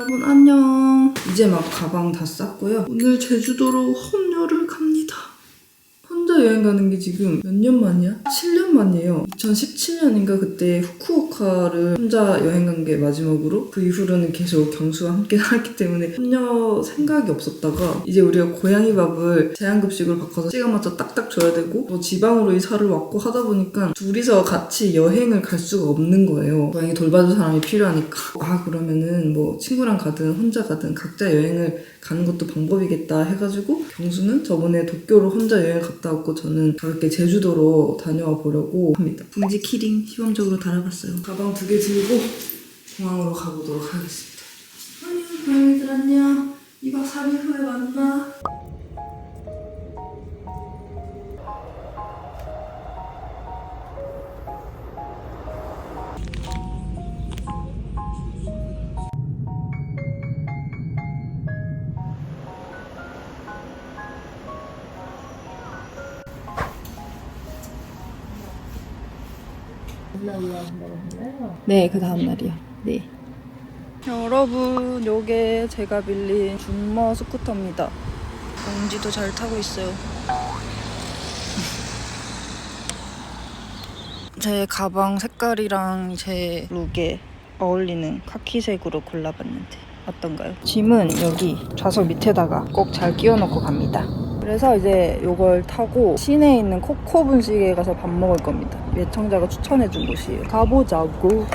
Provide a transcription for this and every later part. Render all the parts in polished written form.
여러분 안녕. 이제 막 가방 다 쌌고요. 오늘 제주도로 혼녀를 갑니다. 혼자 여행 가는 게 지금 몇 년 만이야? 7년 만이에요. 2017년인가 그때 후쿠오카를 혼자 여행 간 게 마지막으로, 그 이후로는 계속 경수와 함께 살았기 때문에 혼녀 생각이 없었다가 이제 우리가 고양이 밥을 제한급식으로 바꿔서 시간 맞춰 딱딱 줘야 되고 또 지방으로 이사를 왔고 하다 보니까 둘이서 같이 여행을 갈 수가 없는 거예요. 고양이 돌봐줄 사람이 필요하니까. 그러면은 뭐 친구랑 가든 혼자 가든 각자 여행을 가는 것도 방법이겠다 해가지고 경수는 저번에 도쿄로 혼자 여행 갔다 왔고 저는 가볍게 제주도로 다녀와 보려고 합니다. 둥지 키링 시범적으로 달아봤어요. 가방 2개 들고 공항으로 가보도록 하겠습니다. 안녕 고양이들 안녕. 2박 3일 후에 만나. 네, 그 다음 날이요. 네. 여러분, 요게 제가 빌린 준머 스쿠터입니다. 공지도 잘 타고 있어요. 제 가방 색깔이랑 제 룩에 어울리는 카키색으로 골라봤는데 어떤가요? 짐은 여기 좌석 밑에다가 꼭 잘 끼워놓고 갑니다. 그래서 이제 요걸 타고 시내에 있는 코코 분식에 가서 밥 먹을 겁니다. 예청자가 추천해준 곳이에요. 가보자고.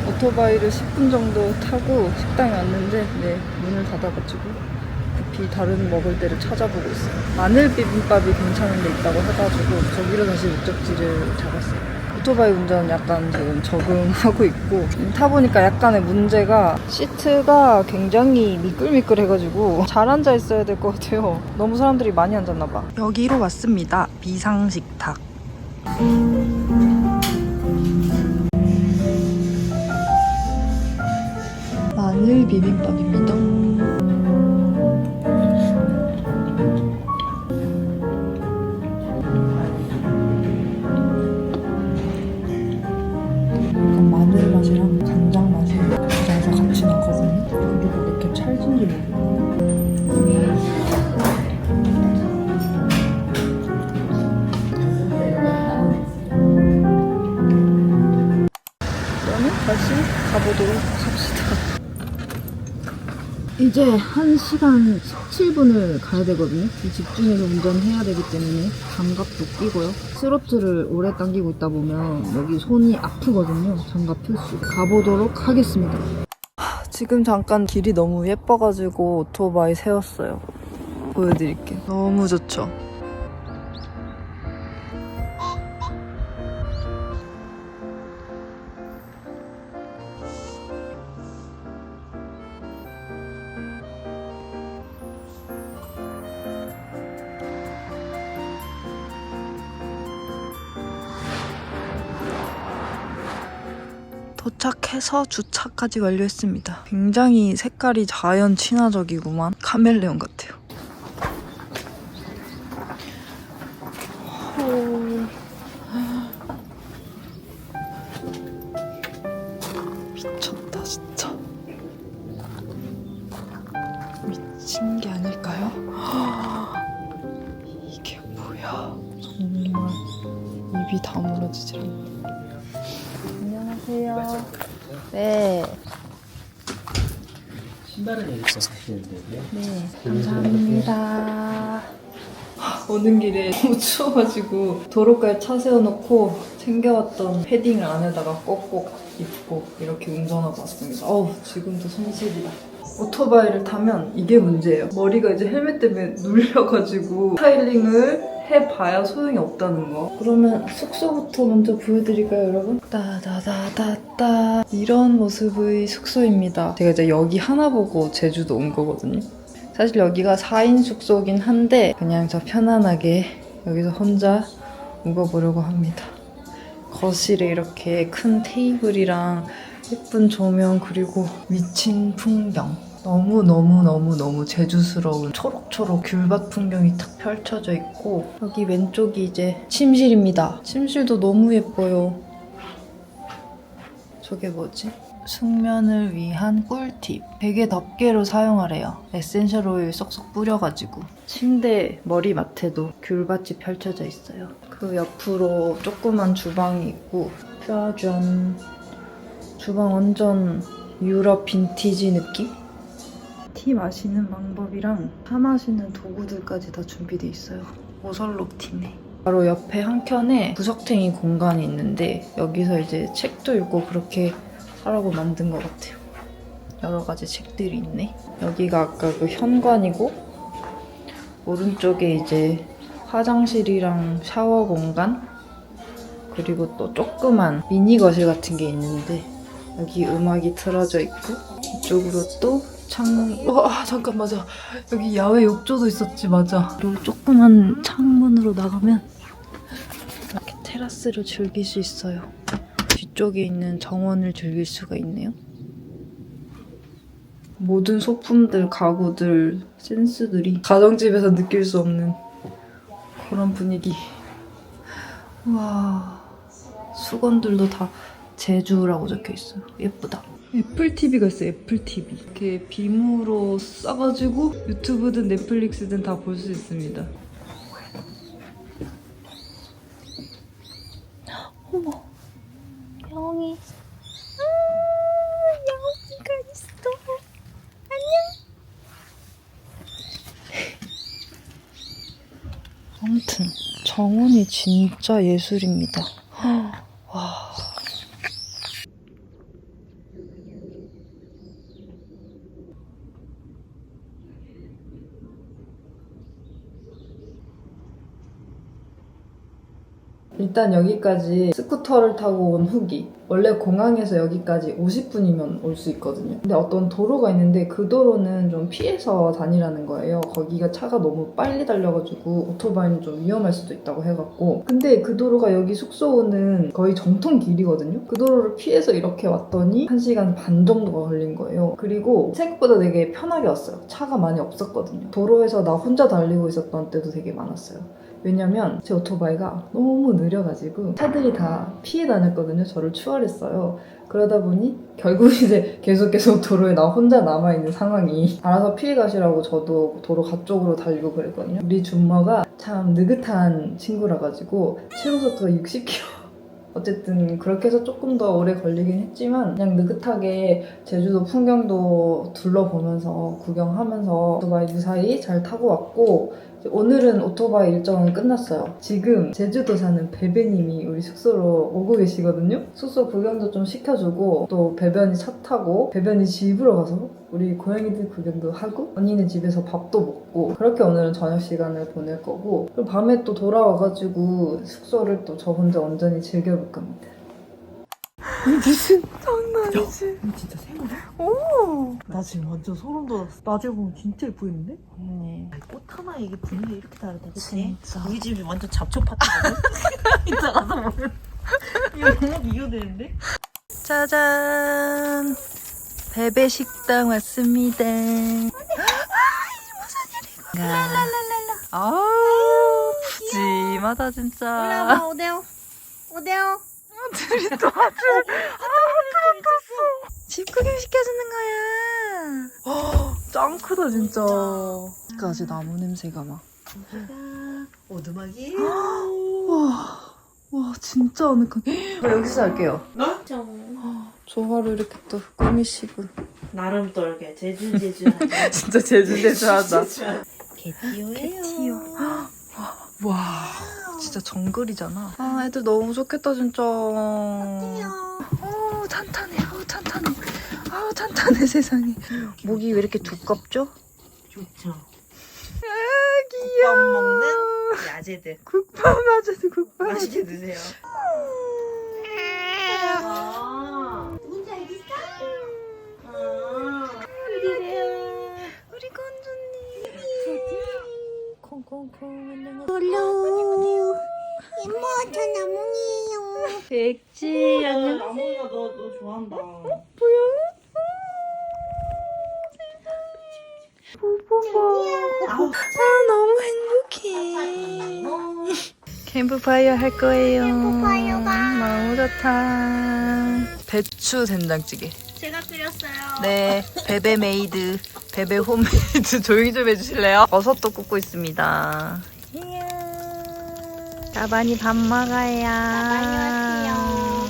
오토바이를 10분 정도 타고 식당에 왔는데 문을 닫아가지고 급히 다른 먹을 데를 찾아보고 있어요. 마늘 비빔밥이 괜찮은 데 있다고 해가지고 저기로 다시 목적지를 잡았어요. 오토바이 운전 약간 지금 적응하고 있고, 타보니까 약간의 문제가 시트가 굉장히 미끌미끌해가지고 잘 앉아 있어야 될 것 같아요. 너무 사람들이 많이 앉았나봐. 여기로 왔습니다. 비상식탁. 마늘 비빔밥입니다. 마늘 맛이랑 간장 맛이 가장서 같이 나거든요. 그리고 이렇게 찰진지 모르겠네요. 그러면 다시 가보도록 합시다. 이제 1시간 17분을 가야 되거든요. 집중해서 운전해야 되기 때문에 장갑도 끼고요. 스로틀을 오래 당기고 있다 보면 여기 손이 아프거든요. 장갑 필수. 가보도록 하겠습니다. 지금 잠깐 길이 너무 예뻐가지고 오토바이 세웠어요. 보여드릴게요. 너무 좋죠? 도착해서 주차까지 완료했습니다. 굉장히 색깔이 자연 친화적이구만. 카멜레온 같아요. 미쳤다 진짜. 미친 게 아닐까요? 이게 뭐야. 정말 입이 다물어지질 않네. 안녕하세요. 네. 신발은 여기서 사시면 되고요. 네, 감사합니다. 오는 길에 너무 추워가지고 도로가에 차 세워놓고 챙겨왔던 패딩을 안에다가 꼭꼭 입고 이렇게 운전하고 왔습니다. 지금도 손실이다. 오토바이를 타면 이게 문제예요. 머리가 이제 헬멧 때문에 눌려가지고 스타일링을 해봐야 소용이 없다는 거. 그러면 숙소부터 먼저 보여드릴까요, 여러분? 따다다다다. 이런 모습의 숙소입니다. 제가 이제 여기 하나 보고 제주도 온 거거든요. 사실 여기가 4인 숙소긴 한데 그냥 저 편안하게 여기서 혼자 묵어보려고 합니다. 거실에 이렇게 큰 테이블이랑 예쁜 조명, 그리고 미친 풍경. 너무너무너무너무 제주스러운 초록초록 귤밭 풍경이 탁 펼쳐져 있고, 여기 왼쪽이 이제 침실입니다. 침실도 너무 예뻐요. 저게 뭐지? 숙면을 위한 꿀팁. 베개 덮개로 사용하래요. 에센셜 오일 쏙쏙 뿌려가지고. 침대 머리맡에도 귤밭이 펼쳐져 있어요. 그 옆으로 조그만 주방이 있고 짜잔. 주방 완전 유럽 빈티지 느낌? 티 마시는 방법이랑 차 마시는 도구들까지 다 준비돼 있어요. 오설록 티네. 바로 옆에 한 켠에 구석탱이 공간이 있는데 여기서 이제 책도 읽고 그렇게 하라고 만든 것 같아요. 여러 가지 책들이 있네. 여기가 아까 그 현관이고 오른쪽에 이제 화장실이랑 샤워 공간 그리고 또 조그만 미니 거실 같은 게 있는데 여기 음악이 틀어져 있고 이쪽으로 또 창문. 와 잠깐 맞아. 여기 야외 욕조도 있었지 맞아. 그리고 조그만 창문으로 나가면 이렇게 테라스를 즐길 수 있어요. 뒤쪽에 있는 정원을 즐길 수가 있네요. 모든 소품들, 가구들, 센스들이 가정집에서 느낄 수 없는 그런 분위기. 와 수건들도 다 제주라고 적혀 있어요. 예쁘다. 애플 TV가 있어요. 애플 TV. 이렇게 빔으로 써가지고 유튜브든 넷플릭스든 다 볼 수 있습니다. 어머, 영이. 영이가 있어. 안녕. 아무튼 정원이 진짜 예술입니다. 와. 일단 여기까지 스쿠터를 타고 온 후기. 원래 공항에서 여기까지 50분이면 올 수 있거든요. 근데 어떤 도로가 있는데 그 도로는 좀 피해서 다니라는 거예요. 거기가 차가 너무 빨리 달려가지고 오토바이는 좀 위험할 수도 있다고 해갖고. 근데 그 도로가 여기 숙소 오는 거의 정통 길이거든요. 그 도로를 피해서 이렇게 왔더니 1시간 반 정도가 걸린 거예요. 그리고 생각보다 되게 편하게 왔어요. 차가 많이 없었거든요. 도로에서 나 혼자 달리고 있었던 때도 되게 많았어요. 왜냐면 제 오토바이가 너무 느려가지고 차들이 다 피해 다녔거든요. 저를 추월했어요. 그러다 보니 결국 이제 계속 도로에 나 혼자 남아있는 상황이. 알아서 피해 가시라고 저도 도로 가쪽으로 달리고 그랬거든요. 우리 준머가 참 느긋한 친구라 가지고 최고속도가 60km. 어쨌든 그렇게 해서 조금 더 오래 걸리긴 했지만 그냥 느긋하게 제주도 풍경도 둘러보면서 구경하면서 오토바이 무사히 잘 타고 왔고, 오늘은 오토바이 일정은 끝났어요. 지금 제주도 사는 베베님이 우리 숙소로 오고 계시거든요. 숙소 구경도 좀 시켜주고, 또 베변이 차 타고 베변이 집으로 가서 우리 고양이들 구경도 하고 언니네 집에서 밥도 먹고, 그렇게 오늘은 저녁 시간을 보낼 거고, 그리고 밤에 또 돌아와가지고 숙소를 또 저 혼자 온전히 즐겨볼 겁니다. 무슨 장난이지? 이거 진짜 생얼? 오! 나 지금 완전 소름 돋았어. 낮에 보면 진짜 예쁘겠는데? 언니 꽃 하나 이게 분위기가 이렇게 다르다, 그치? 진짜. 우리 집이 완전 잡초 파티거든? 이따 가서 보면 이거 너무 비교되는데? 짜잔! 베베 식당 왔습니다. 무슨 일이고? 랄랄랄랄라. 아우 푸짐하다 진짜. 올라와, 오대오. 오대오. 둘이 또 아주 집 구경 시켜주는 거야. 짱 크다 진짜. 까지 나무 냄새가 막. 오두막이 와 진짜 아늑하게. 저 여기서 할게요. 정. 조화를 이렇게 또 꾸미시고. 나름 또 이렇게 제주 진짜 제주하다. 개티오예요. 티요. 와 진짜 정글이잖아. 아 애들 너무 좋겠다 진짜. 탄탄해. 탄탄해 세상에. 목이 왜 이렇게 두껍죠? 좋죠. 귀여워. 국밥 먹는 야제들. 국밥 맞아도 국밥. 맛있게 드세요. 문자 있어? 우리 건조님. 콩콩콩 안녕. 올려. 이모, 저 나몽이에요. 백지 안녕. 나무가 너 좋아한다. 뽀뽀. 너무 행복해. 캠프파이어 할 거예요. 캠프파이어가. 너무 좋다. 배추 된장찌개. 끓였어요. 네, 베베 메이드, 베베 홈메이드 조용히 좀 해주실래요? 버섯도 굽고 있습니다. 이야. 나반이 밥 먹어요. 나반이 왔어요.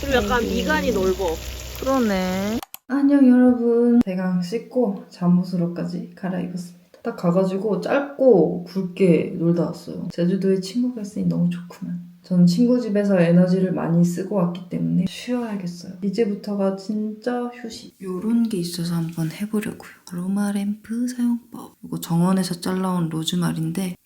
그리고 약간 미간이 넓어. 그러네. 안녕 여러분. 대강 씻고 잠옷으로까지 갈아입었습니다. 딱 가가지고 짧고 굵게 놀다 왔어요. 제주도에 친구가 있으니 너무 좋구만. 전 친구 집에서 에너지를 많이 쓰고 왔기 때문에 쉬어야겠어요. 이제부터가 진짜 휴식. 요런 게 있어서 한번 해보려고요. 아로마 램프 사용법. 이거 정원에서 잘라온 로즈마리인데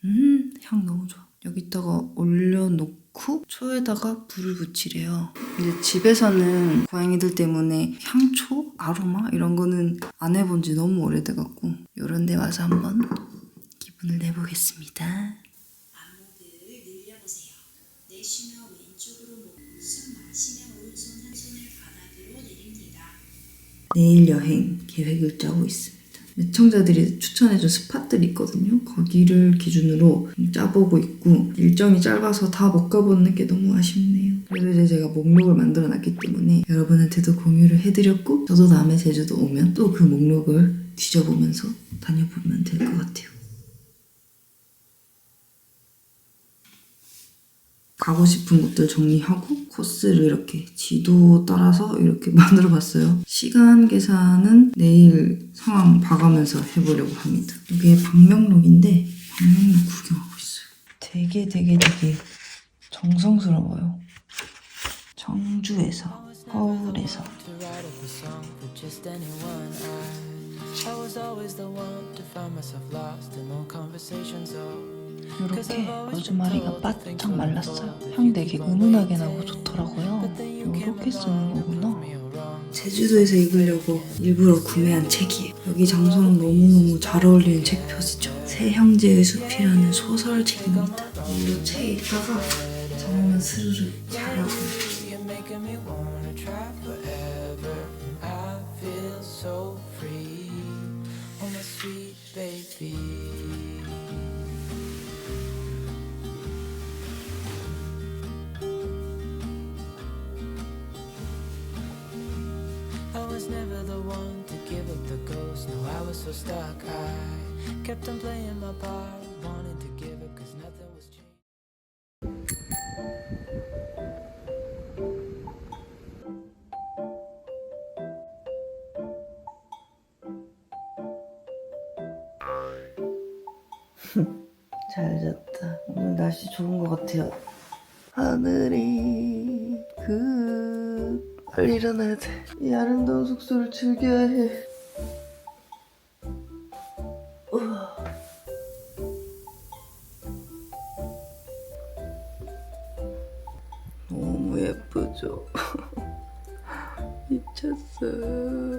향 너무 좋아. 여기다가 올려놓고 초에다가 불을 붙이래요. 이제 집에서는 고양이들 때문에 향초, 아로마 이런 거는 안 해본 지 너무 오래돼갖고 이런 데 와서 한번 기분을 내보겠습니다. 안목을 늘려보세요. 내쉬며 왼쪽으로 숨 마시며 오른손 한 손을 바닥으로 내립니다. 내일 여행 계획을 짜고 있습니다. 시청자들이 추천해준 스팟들이 있거든요. 거기를 기준으로 짜보고 있고 일정이 짧아서 다 못 가보는 게 너무 아쉽네요. 그래도 이제 제가 목록을 만들어놨기 때문에 여러분한테도 공유를 해드렸고 저도 다음에 제주도 오면 또 그 목록을 뒤져보면서 다녀보면 될 것 같아요. 가고 싶은 곳들 정리하고 코스를 이렇게 지도 따라서 이렇게 만들어봤어요. 시간 계산은 내일 상황 봐가면서 해보려고 합니다. 이게 방명록인데 방명록 구경하고 있어요. 되게 정성스러워요. 청주에서, 서울에서. 이렇게 로즈마리가 바짝 말랐어요. 향 되게 은은하게 나고 좋더라고요. 이렇게 쓰는 거구나. 제주도에서 읽으려고 일부러 구매한 책이에요. 여기 장소랑 너무너무 잘 어울리는 책 표지죠. 새 형제의 숲이라는 소설책입니다. 이 책에 있다가 잠만 스르르 자라고. I was never the one to give up the ghost. No, I was so stuck. I kept on playing my part, wanting to give up cause nothing was changing. 잘 잤다. 오늘 날씨 좋은 것 같아요. 하늘이 빨리 일어나야 돼. 이 아름다운 숙소를 즐겨야 해. 우와. 너무 예쁘죠? 미쳤어.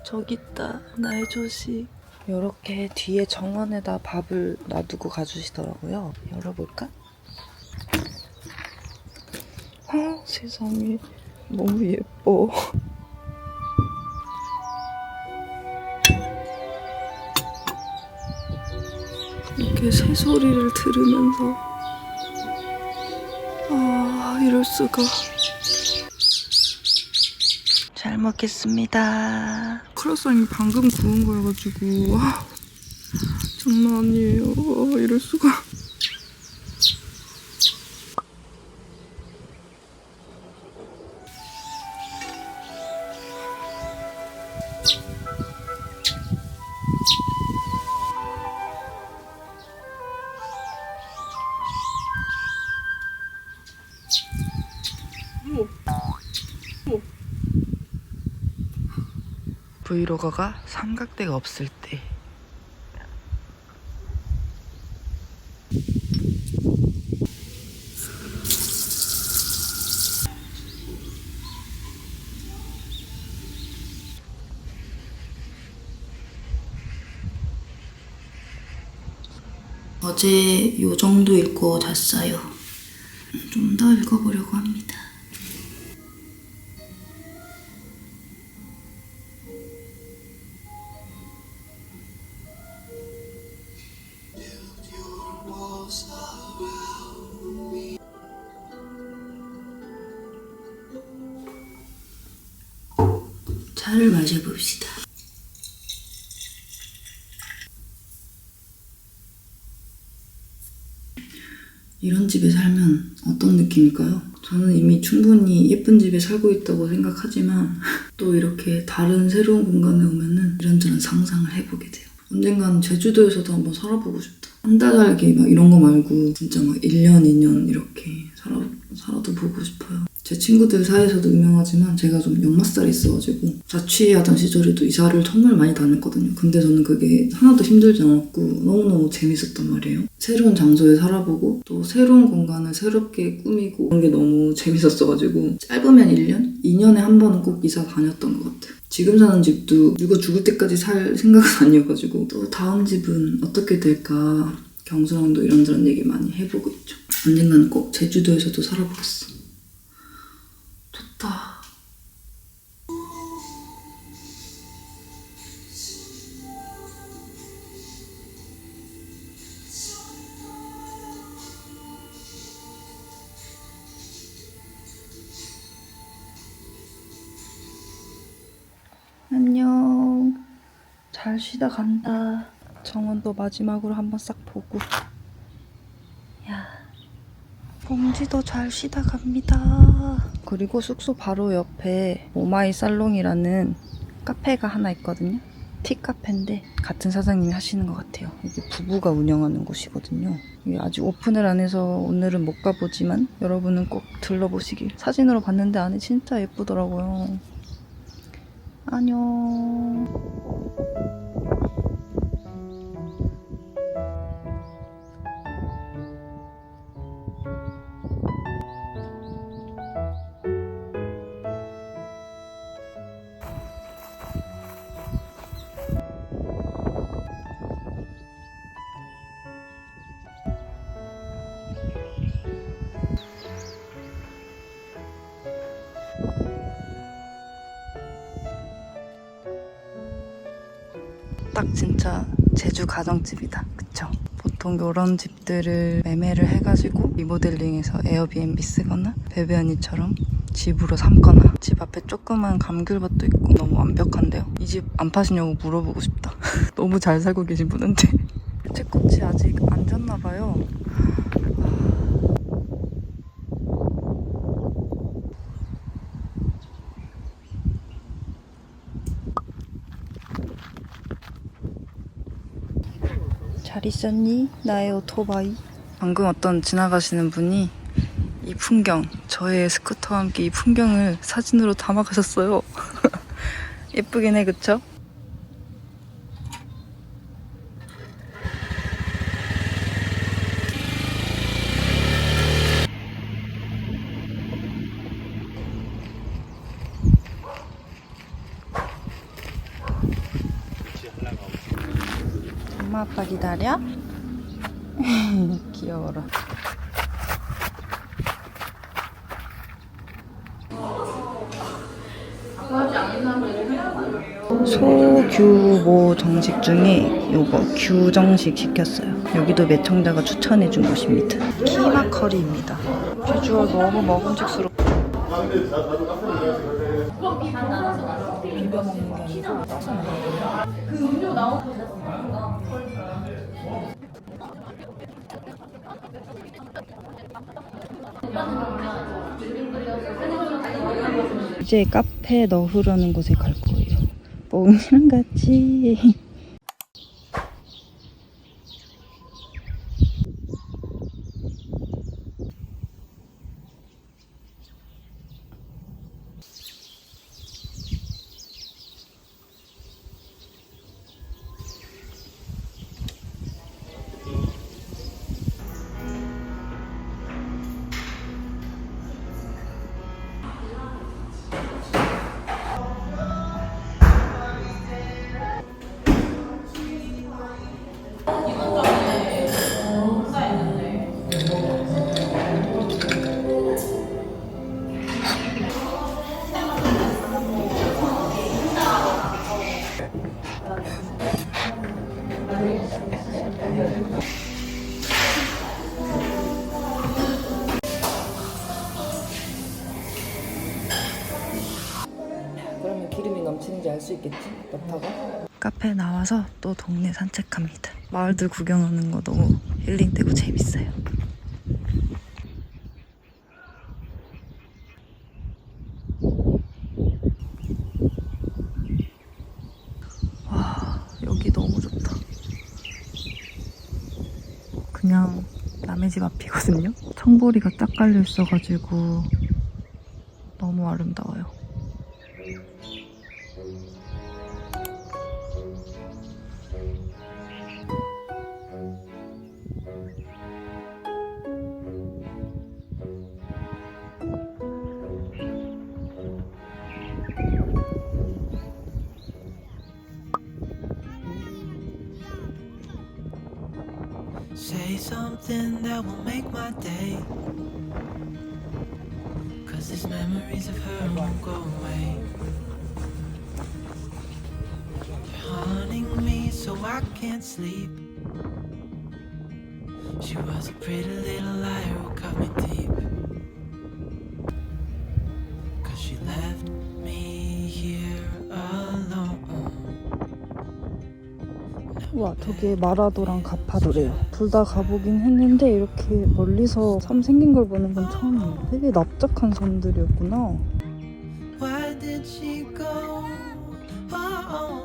저기 있다, 나의 조식. 이렇게 뒤에 정원에다 밥을 놔두고 가주시더라고요. 열어볼까? 세상에 너무 예뻐. 이렇게 새소리를 들으면서 이럴 수가. 잘 먹겠습니다. 크로스상이 방금 구운 거여가지고 장난 아니에요. 이럴 수가. 브이로거가 삼각대가 없을 때. 어제 요 정도 읽고 잤어요. 좀 더 읽어보려고 합니다. 차를 마셔봅시다. 이런 집에 살면 어떤 느낌일까요? 저는 이미 충분히 예쁜 집에 살고 있다고 생각하지만 또 이렇게 다른 새로운 공간에 오면은 이런저런 상상을 해보게 돼요. 언젠간 제주도에서도 한번 살아보고 싶다. 한 달 살기 막 이런 거 말고 진짜 막 1년, 2년 이렇게 살아도 보고 싶어요. 제 친구들 사이에서도 유명하지만 제가 좀 역마살이 있어가지고 자취하던 시절에도 이사를 정말 많이 다녔거든요. 근데 저는 그게 하나도 힘들지 않았고 너무너무 재밌었단 말이에요. 새로운 장소에 살아보고 또 새로운 공간을 새롭게 꾸미고 그런 게 너무 재밌었어가지고 짧으면 1년? 2년에 한 번은 꼭 이사 다녔던 것 같아요. 지금 사는 집도 누가 죽을 때까지 살 생각은 아니어가지고 또 다음 집은 어떻게 될까 경수랑도 이런저런 얘기 많이 해보고 있죠. 언젠가는 꼭 제주도에서도 살아보겠어. 좋다. 안녕. 잘 쉬다 간다. 정원도 마지막으로 한번 싹 보고. 야, 봉지도 잘 쉬다 갑니다. 그리고 숙소 바로 옆에 오마이 살롱이라는 카페가 하나 있거든요. 티카페인데 같은 사장님이 하시는 것 같아요. 이게 부부가 운영하는 곳이거든요. 이게 아직 오픈을 안 해서 오늘은 못 가보지만 여러분은 꼭 들러보시길. 사진으로 봤는데 안에 진짜 예쁘더라고요. 안녕. 딱 진짜 제주 가정집이다. 그쵸? 보통 이런 집들을 매매를 해가지고 리모델링해서 에어비앤비 쓰거나 베베 언니처럼 집으로 삼거나. 집 앞에 조그만 감귤밭도 있고 너무 완벽한데요? 이 집 안 파시냐고 물어보고 싶다. 너무 잘 살고 계신 분한테. 채꽃이 아직 안 졌나봐요. 잘 있었니? 나의 오토바이. 방금 어떤 지나가시는 분이 이 풍경, 저의 스쿠터와 함께 이 풍경을 사진으로 담아가셨어요. 예쁘긴 해, 그쵸? 엄마 아빠 기다려? 귀여워라. 소규모 정식 중에 요거 규정식 시켰어요. 여기도 매청자가 추천해준 곳입니다. 키마커리입니다. 비주얼 너무 먹음직스럽고 비벼 먹는 게 아니고 그 음료 이제 카페 너흐라는 곳에 갈 거예요. 뽕이랑 같이. 기름이 넘치는지 알 수 있겠지? 넣다가. 카페에 나와서 또 동네 산책합니다. 마을들 구경하는 거 너무 힐링되고 재밌어요. 와, 여기 너무 좋다. 그냥 남의 집 앞이거든요. 청보리가 딱 깔려 있어가지고 너무 아름다워요. Say something that will make my day. Cause these memories of her won't go away. They're haunting me so I can't sleep. She was a pretty little liar who cut me deep. Cause she left me here alone. 와, 저게 마라도랑 가파도래요. 둘 다 가보긴 했는데 이렇게 멀리서 섬 생긴 걸 보는 건 처음이에요. 되게 납작한 섬들이었구나. Why did she go? Oh,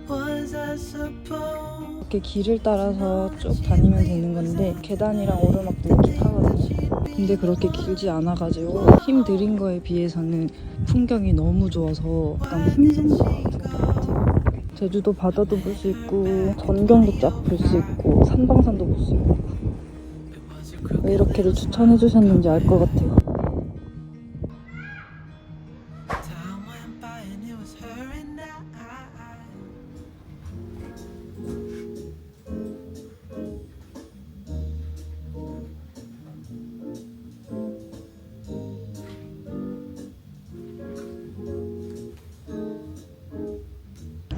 was I supposed? 이렇게 길을 따라서 쭉 다니면 되는 건데 계단이랑 오르막도 이렇게 타거든요. 근데 그렇게 길지 않아가지고 힘 들인 거에 비해서는 풍경이 너무 좋아서 약간 힘든 것 같아요. 제주도 바다도 볼 수 있고 전경도 쫙 볼 수 있고 산방산도 볼 수 있고 왜 이렇게를 추천해 주셨는지 알 것 같아요. Time went by and it was her and I.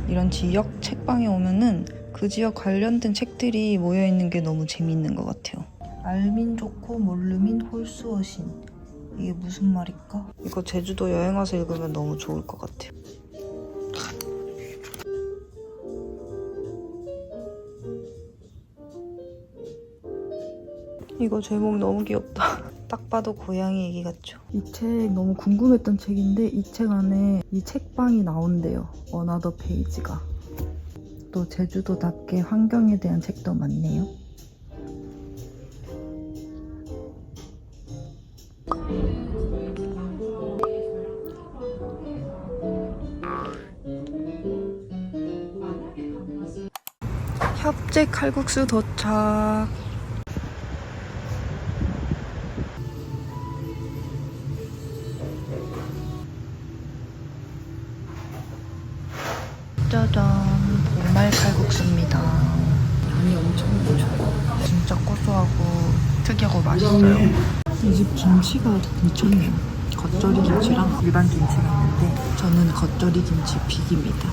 이런 지역 책방에 오면은 그 지역 관련된 책들이 모여있는 게 너무 재밌는 것 같아요. 알민 좋고 모르민 홀수어신, 이게 무슨 말일까? 이거 제주도 여행 와서 읽으면 너무 좋을 것 같아요. 이거 제목 너무 귀엽다. 딱 봐도 고양이 얘기 같죠? 이 책 너무 궁금했던 책인데 이 책 안에 이 책방이 나온대요. 어나더 페이지가. 또 제주도답게 환경에 대한 책도 많네요. 협재 칼국수 도착. 짜잔, 보말 칼국수입니다. 양이 엄청 많죠. 진짜 고소하고 특이하고 맛있어요. 이 집 김치가 미쳤네요. 겉절이 김치랑 일반 김치가 있는데 저는 겉절이 김치 빅입니다.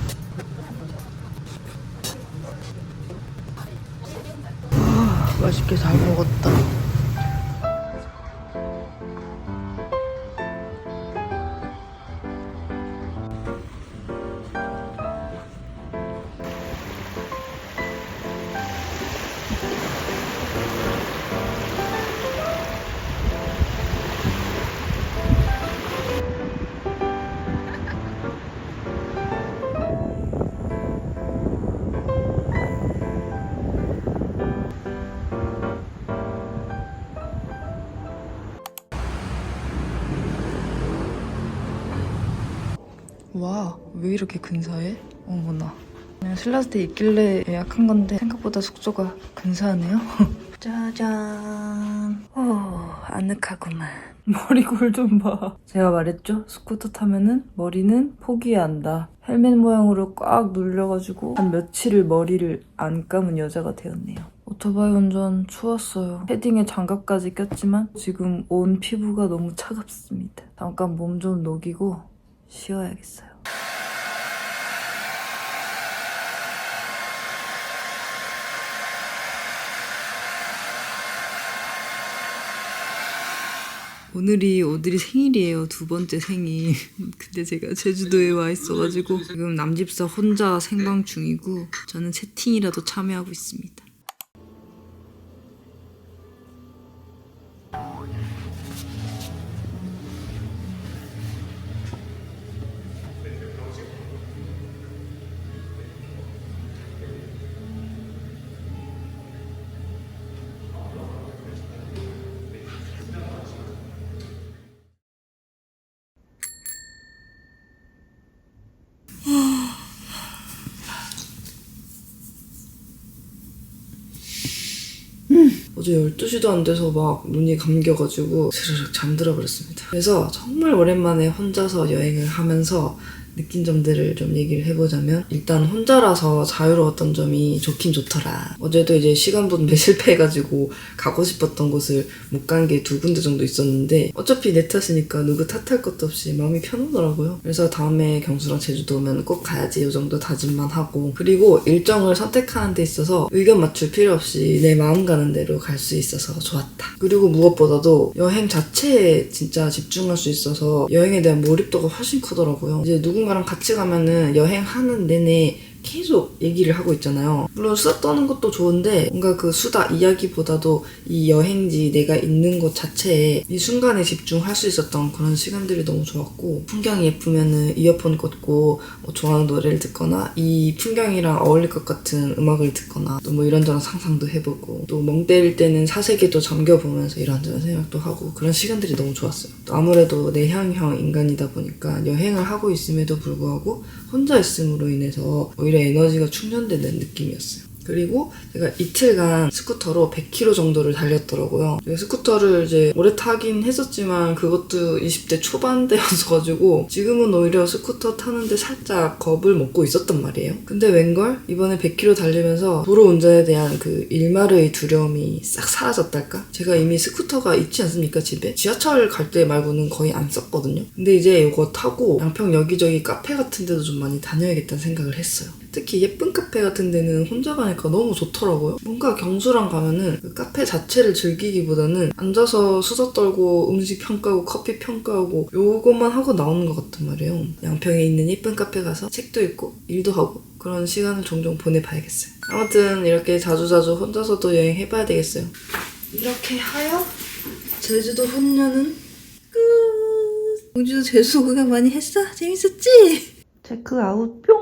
맛있게 잘 먹었다. 와, 왜 이렇게 근사해? 어머나. 그냥 신라스테 있길래 예약한 건데 생각보다 숙소가 근사하네요. 짜잔. 아늑하구만. 머리굴 좀 봐. 제가 말했죠? 스쿠터 타면은 머리는 포기한다. 헬멧 모양으로 꽉 눌려가지고 한 며칠을 머리를 안 감은 여자가 되었네요. 오토바이 운전 추웠어요. 패딩에 장갑까지 꼈지만 지금 온 피부가 너무 차갑습니다. 잠깐 몸 좀 녹이고 쉬어야겠어요. 오늘이 오드리 생일이에요. 2번째 생일. 근데 제가 제주도에 와 있어가지고 지금 남집사 혼자 생방 중이고 저는 채팅이라도 참여하고 있습니다. 어제 12시도 안 돼서 막 눈이 감겨가지고 스르륵 잠들어 버렸습니다. 그래서 정말 오랜만에 혼자서 여행을 하면서 느낀 점들을 좀 얘기를 해보자면, 일단 혼자라서 자유로웠던 점이 좋긴 좋더라. 어제도 이제 시간 분배 실패해가지고 가고 싶었던 곳을 못 간 게 2군데 정도 있었는데 어차피 내 탓이니까 누구 탓할 것도 없이 마음이 편하더라고요. 그래서 다음에 경수랑 제주도 오면 꼭 가야지 이 정도 다짐만 하고, 그리고 일정을 선택하는 데 있어서 의견 맞출 필요 없이 내 마음 가는 대로 갈 수 있어서 좋았다. 그리고 무엇보다도 여행 자체에 진짜 집중할 수 있어서 여행에 대한 몰입도가 훨씬 크더라고요. 이제 누군가랑 같이 가면은 여행하는 내내 계속 얘기를 하고 있잖아요. 물론 수다 떠는 것도 좋은데 뭔가 그 수다 이야기보다도 이 여행지 내가 있는 곳 자체에 이 순간에 집중할 수 있었던 그런 시간들이 너무 좋았고, 풍경이 예쁘면은 이어폰 꽂고 좋아하는 노래를 듣거나 이 풍경이랑 어울릴 것 같은 음악을 듣거나 또 뭐 이런저런 상상도 해보고, 또 멍 때릴 때는 사색에도 잠겨보면서 이런저런 생각도 하고, 그런 시간들이 너무 좋았어요. 또 아무래도 내향형 인간이다 보니까 여행을 하고 있음에도 불구하고 혼자 있음으로 인해서 오히려 에너지가 충전되는 느낌이었어요. 그리고 제가 이틀간 스쿠터로 100km 정도를 달렸더라고요. 스쿠터를 이제 오래 타긴 했었지만 그것도 20대 초반대였어가지고 지금은 오히려 스쿠터 타는데 살짝 겁을 먹고 있었단 말이에요. 근데 웬걸 이번에 100km 달리면서 도로 운전에 대한 그 일말의 두려움이 싹 사라졌달까? 제가 이미 스쿠터가 있지 않습니까, 집에? 지하철 갈 때 말고는 거의 안 썼거든요. 근데 이제 이거 타고 양평 여기저기 카페 같은 데도 좀 많이 다녀야겠다는 생각을 했어요. 특히 예쁜 카페 같은 데는 혼자 가니까 너무 좋더라고요. 뭔가 경수랑 가면은 그 카페 자체를 즐기기보다는 앉아서 수다 떨고 음식 평가하고 커피 평가하고 요것만 하고 나오는 것 같단 말이에요. 양평에 있는 예쁜 카페 가서 책도 읽고 일도 하고 그런 시간을 종종 보내봐야겠어요. 아무튼 이렇게 자주자주 혼자서도 여행해봐야 되겠어요. 이렇게 하여 제주도 혼녀는 끝! 공주도 제주도 구경 많이 했어? 재밌었지? 체크아웃 뿅!